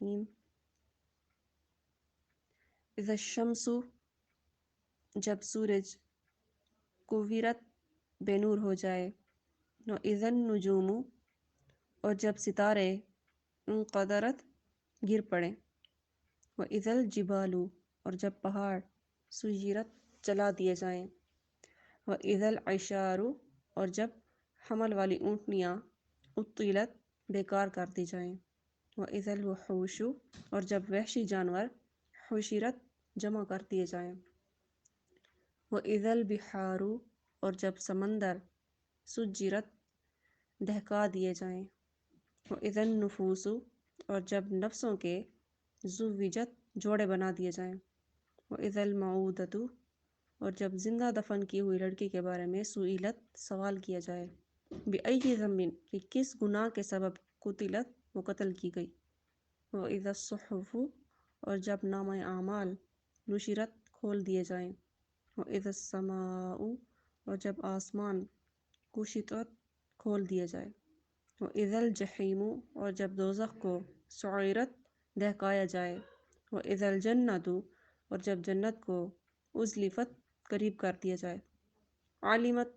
الرحیم اذا الشمس جب سورج کوورت بے نور ہو جائے واذا النجوم اور جب ستارے انقدرت گر پڑیں واذا الجبال اور جب پہاڑ سیرت چلا دیے جائیں واذا العشار اور جب حمل والی اونٹنیاں عطلت بیکار کر دی جائیں واذا الوحوش اور جب وحشی جانور حشرت جمع کر دیے جائیں واذا البحار اور جب سمندر سجرت دہکا دیے جائیں واذا النفوس اور جب نفسوں کے زوجت جوڑے بنا دیے جائیں واذا الموءودۃ اور جب زندہ دفن کی ہوئی لڑکی کے بارے میں سئلت سوال کیا جائے بأی ذنب کہ کس گناہ کے سبب قتلت وہ قتل کی گئی واذا الصحف اور جب نامہ اعمال نشرت کھول دیے جائیں واذا السماء اور جب آسمان کشطت کھول دیا جائے واذا الجحیم اور جب دوزخ کو سعرت دہکایا جائے واذا الجنۃ اور جب جنت کو ازلفت قریب کر دیا جائے علمت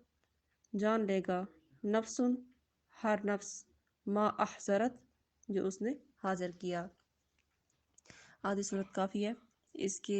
جان لے گا نفس ہر نفس ما احضرت جو اس نے حاضر کیا۔ آدھی صورت کافی ہے اس کے